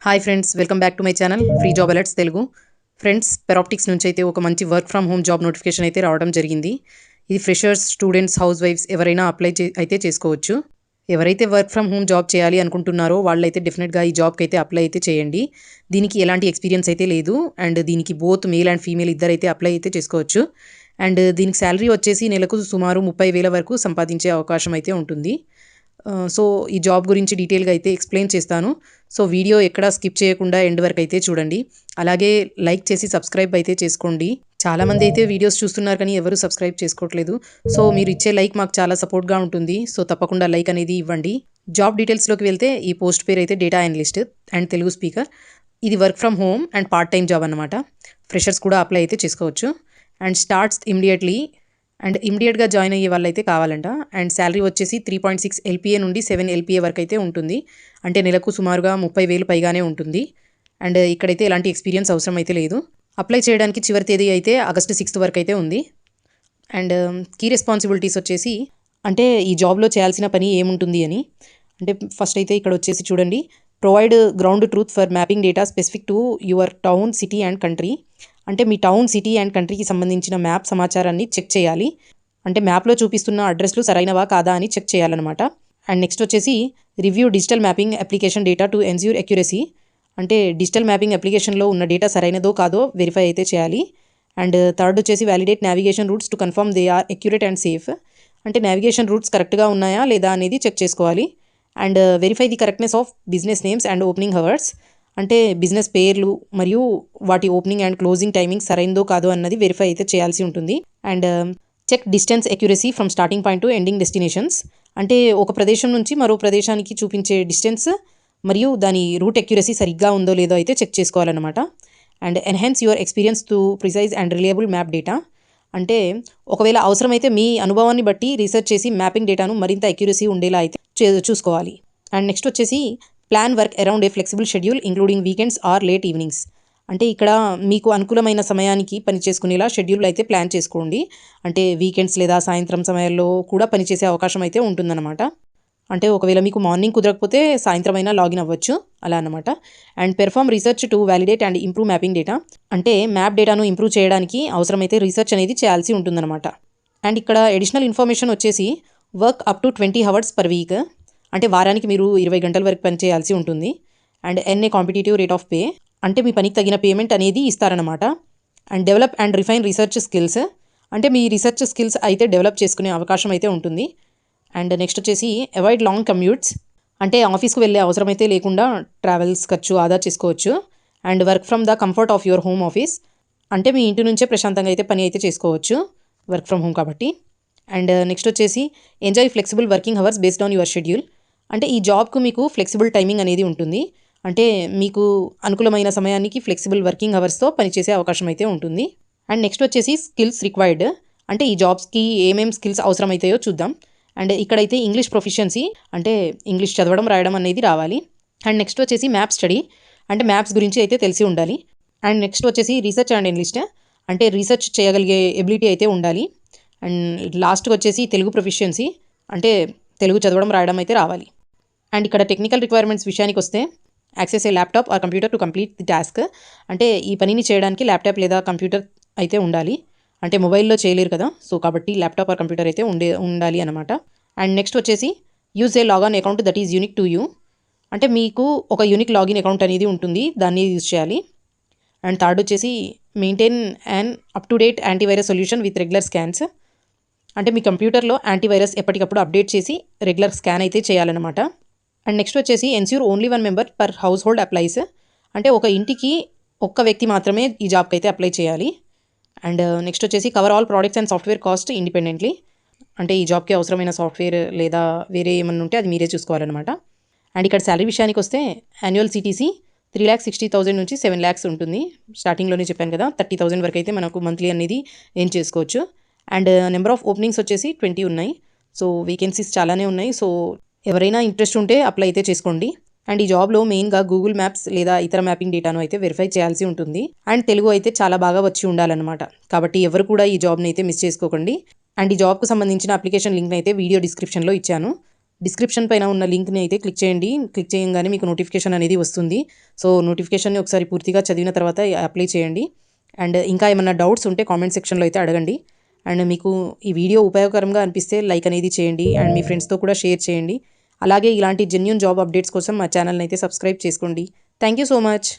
Hi friends, welcome back to my channel free job alerts Telugu. Friends, పెరాప్టిక్స్ నుంచి అయితే ఒక మంచి work from home job notification అయితే రావడం జరిగింది. ఇది ఫ్రెషర్స్, స్టూడెంట్స్, హౌస్ వైఫ్స్ ఎవరైనా అప్లై అయితే చేసుకోవచ్చు. ఎవరైతే వర్క్ ఫ్రమ్ హోమ్ జాబ్ చేయాలి అనుకుంటున్నారో వాళ్ళైతే డెఫినెట్గా ఈ జాబ్కి అయితే అప్లై అయితే చేయండి. దీనికి ఎలాంటి ఎక్స్పీరియన్స్ అయితే లేదు అండ్ దీనికి బోత్ మేల్ అండ్ ఫీమేల్ ఇద్దరైతే అప్లై అయితే చేసుకోవచ్చు. అండ్ దీనికి శాలరీ వచ్చేసి నెలకు సుమారు 30,000 వరకు సంపాదించే అవకాశం అయితే ఉంటుంది. సో ఈ జాబ్ గురించి డీటెయిల్గా అయితే ఎక్స్ప్లెయిన్ చేస్తాను. సో వీడియో ఎక్కడా స్కిప్ చేయకుండా ఎండ్ వరకు అయితే చూడండి. అలాగే లైక్ చేసి సబ్స్క్రైబ్ అయితే చేసుకోండి. చాలామంది అయితే వీడియోస్ చూస్తున్నారు కానీ ఎవరు సబ్స్క్రైబ్ చేసుకోవట్లేదు. సో మీరు ఇచ్చే లైక్ మాకు చాలా సపోర్ట్గా ఉంటుంది. సో తప్పకుండా లైక్ అనేది ఇవ్వండి. జాబ్ డీటెయిల్స్లోకి వెళ్తే ఈ పోస్ట్ పేరు అయితే data analyst and Telugu speaker. ఇది work from home and part time job అనమాట. ఫ్రెషర్స్ కూడా అప్లై అయితే చేసుకోవచ్చు అండ్ స్టార్ట్స్ ఇమ్మీడియట్లీ. అండ్ ఇమ్మీడియట్గా జాయిన్ అయ్యే వాళ్ళైతే కావాలంట. అండ్ శాలరీ వచ్చేసి 3.6 LPA నుండి 7 LPA వరకు అయితే ఉంటుంది. అంటే నెలకు సుమారుగా 30,000 పైగానే ఉంటుంది. అండ్ ఇక్కడైతే ఎలాంటి ఎక్స్పీరియన్స్ అవసరం అయితే లేదు. అప్లై చేయడానికి చివరి తేదీ అయితే ఆగస్టు 6 వరకు అయితే ఉంది. అండ్ కీ రెస్పాన్సిబిలిటీస్ వచ్చేసి అంటే ఈ జాబ్లో చేయాల్సిన పని ఏముంటుంది అని అంటే ఫస్ట్ అయితే ఇక్కడ వచ్చేసి చూడండి, provide ground truth for mapping data specific to your town, city and country. అంటే మీ టౌన్, సిటీ అండ్ కంట్రీకి సంబంధించిన మ్యాప్ సమాచారాన్ని చెక్ చేయాలి. అంటే మ్యాప్లో చూపిస్తున్న అడ్రస్లు సరైనవా కాదా అని చెక్ చేయాలన్నమాట. అండ్ నెక్స్ట్ వచ్చేసి review digital mapping application data to ensure accuracy. అంటే డిజిటల్ మ్యాపింగ్ అప్లికేషన్లో ఉన్న డేటా సరైనదో కాదో వెరిఫై అయితే చేయాలి. అండ్ థర్డ్ వచ్చేసి validate navigation routes to confirm they are accurate and safe. అంటే నావిగేషన్ రూట్స్ కరెక్ట్గా ఉన్నాయా లేదా అనేది చెక్ చేసుకోవాలి. And verify the correctness of business names and opening hours. అంటే బిజినెస్ పేర్లు మరియు వాటి ఓపెనింగ్ అండ్ క్లోజింగ్ టైమింగ్ సరైనదో కాదో అన్నది వెరిఫై అయితే చేయాల్సి ఉంటుంది. And check distance accuracy from starting point to ending destinations. అంటే ఒక ప్రదేశం నుంచి మరో ప్రదేశానికి చూపించే డిస్టెన్స్ మరియు దాని రూట్ అక్యురసీ సరిగ్గా ఉందో లేదో అయితే చెక్ చేసుకోవాలన్నమాట. And enhance your experience to precise and reliable map data. అంటే ఒకవేళ అవసరమైతే మీ అనుభవాన్ని బట్టి రీసెర్చ్ చేసి మ్యాపింగ్ డేటాను మరింత అక్యురసీ ఉండేలా అయితే చూసుకోవాలి. అండ్ నెక్స్ట్ వచ్చేసి plan work around a flexible schedule including weekends or late evenings. అంటే ఇక్కడ మీకు అనుకూలమైన సమయానికి పని చేసుకునేలా షెడ్యూల్ అయితే ప్లాన్ చేసుకోండి. అంటే వీకెండ్స్ లేదా సాయంత్రం సమయాల్లో కూడా పనిచేసే అవకాశం అయితే ఉంటుందన్నమాట. అంటే ఒకవేళ మీకు మార్నింగ్ కుదరకపోతే సాయంత్రం అయినా లాగిన్ అవ్వచ్చు అలా అన్నమాట. And perform research to validate and improve mapping data. అంటే మ్యాప్ డేటాను ఇంప్రూవ్ చేయడానికి అవసరమైతే రీసెర్చ్ అనేది చేయాల్సి ఉంటుందన్నమాట. అండ్ ఇక్కడ అడిషనల్ ఇన్ఫర్మేషన్ వచ్చేసి work up to 20 hours per week. అంటే వారానికి మీరు 20 గంటల వరకు పని చేయాల్సి ఉంటుంది. And ఎన్ఏ competitive rate of pay. అంటే మీ పనికి తగిన పేమెంట్ అనేది ఇస్తారనమాట. And develop and refine research skills. అంటే మీ రీసెర్చ్ స్కిల్స్ అయితే డెవలప్ చేసుకునే అవకాశం అయితే ఉంటుంది. అండ్ నెక్స్ట్ వచ్చేసి అవాయిడ్ లాంగ్ కమ్యూట్స్. అంటే ఆఫీస్కి వెళ్ళే అవసరం అయితే లేకుండా ట్రావెల్స్ ఖర్చు ఆదా చేసుకోవచ్చు. And work from the comfort of your home office. అంటే మీ ఇంటి నుంచే ప్రశాంతంగా అయితే పని అయితే చేసుకోవచ్చు వర్క్ ఫ్రమ్ హోమ్ కాబట్టి. అండ్ నెక్స్ట్ వచ్చేసి enjoy flexible working hours based on your schedule. అంటే ఈ జాబ్కు మీకు ఫ్లెక్సిబుల్ టైమింగ్ అనేది ఉంటుంది. అంటే మీకు అనుకూలమైన సమయానికి ఫ్లెక్సిబుల్ వర్కింగ్ అవర్స్తో పనిచేసే అవకాశం అయితే ఉంటుంది. అండ్ నెక్స్ట్ వచ్చేసి స్కిల్స్ రిక్వైర్డ్. అంటే ఈ జాబ్స్కి ఏమేం స్కిల్స్ అవసరం అవుతాయో చూద్దాం. అండ్ ఇక్కడైతే ఇంగ్లీష్ ప్రొఫిషియన్సీ, అంటే ఇంగ్లీష్ చదవడం రాయడం అనేది రావాలి. అండ్ నెక్స్ట్ వచ్చేసి మ్యాప్ స్టడీ, అంటే మ్యాప్స్ గురించి అయితే తెలిసి ఉండాలి. అండ్ నెక్స్ట్ వచ్చేసి రీసెర్చ్ అండ్ ఎనలిస్ట్, అంటే రీసెర్చ్ చేయగలిగే ఎబిలిటీ అయితే ఉండాలి. అండ్ లాస్ట్కి వచ్చేసి తెలుగు ప్రొఫిషియన్సీ, అంటే తెలుగు చదవడం రాయడం అయితే రావాలి. అండ్ ఇక్కడ టెక్నికల్ రిక్వైర్మెంట్స్ విషయానికి వస్తే access A laptop or computer to complete the task. అంటే ఈ పనిని చేయడానికి ల్యాప్టాప్ లేదా కంప్యూటర్ అయితే ఉండాలి. అంటే మొబైల్లో చేయలేరు కదా, సో కాబట్టి ల్యాప్టాప్ ఆర్ కంప్యూటర్ అయితే ఉండాలి అనమాట. అండ్ నెక్స్ట్ వచ్చేసి use a login account that is unique to you. అంటే మీకు ఒక యూనిక్ లాగిన్ అకౌంట్ అనేది ఉంటుంది, దాన్ని యూజ్ చేయాలి. అండ్ థర్డ్ వచ్చేసి maintain and up to date antivirus solution with regular scans. అంటే మీ కంప్యూటర్లో యాంటీవైరస్ ఎప్పటికప్పుడు అప్డేట్ చేసి రెగ్యులర్ స్కాన్ అయితే చేయాలన్నమాట. అండ్ నెక్స్ట్ వచ్చేసి ensure only 1 member per house hold applies. అంటే ఒక ఇంటికి ఒక్క వ్యక్తి మాత్రమే ఈ జాబ్కి అయితే అప్లై చేయాలి. అండ్ నెక్స్ట్ వచ్చేసి cover all products and software cost independently. అంటే ఈ జాబ్కి అవసరమైన సాఫ్ట్వేర్ లేదా వేరే ఏమన్నా ఉంటే అది మీరే చూసుకోవాలన్నమాట. అండ్ ఇక్కడ శాలరీ విషయానికి వస్తే యాన్యువల్ CTC 3,60,000 నుంచి 7 lakhs ఉంటుంది. స్టార్టింగ్లోనే చెప్పాను కదా, 30,000 వరకు అయితే మనకు మంత్లీ అనేది ఏం చేసుకోవచ్చు. అండ్ నెంబర్ ఆఫ్ ఓపెనింగ్స్ వచ్చేసి 20 ఉన్నాయి. సో వేకెన్సీస్ చాలానే ఉన్నాయి. సో ఎవరైనా ఇంట్రెస్ట్ ఉంటే అప్లై అయితే చేసుకోండి. అండ్ ఈ జాబ్లో మెయిన్గా గూగుల్ మ్యాప్స్ లేదా ఇతర మ్యాపింగ్ డేటాను అయితే వెరిఫై చేయాల్సి ఉంటుంది. అండ్ తెలుగు అయితే చాలా బాగా వచ్చి ఉండాలన్నమాట. కాబట్టి ఎవరు కూడా ఈ జాబ్ని అయితే మిస్ చేసుకోకండి. అండ్ ఈ జాబ్కు సంబంధించిన అప్లికేషన్ లింక్ అయితే వీడియో డిస్క్రిప్షన్లో ఇచ్చాను. డిస్క్రిప్షన్ పైన ఉన్న లింక్ని అయితే క్లిక్ చేయండి. క్లిక్ చేయగానే మీకు నోటిఫికేషన్ అనేది వస్తుంది. సో నోటిఫికేషన్ని ఒకసారి పూర్తిగా చదివిన తర్వాత అప్లై చేయండి. అండ్ ఇంకా ఏమన్నా డౌట్స్ ఉంటే కామెంట్ సెక్షన్లో అయితే అడగండి. అండ్ మీకు ఈ వీడియో ఉపయోగకరంగా అనిపిస్తే లైక్ అనేది చేయండి అండ్ మీ ఫ్రెండ్స్తో కూడా షేర్ చేయండి. అలాగే ఇలాంటి జెన్యూన్ జాబ్ అప్డేట్స్ కోసం మా ఛానల్ని అయితే సబ్స్క్రైబ్ చేసుకోండి. Thank you so much.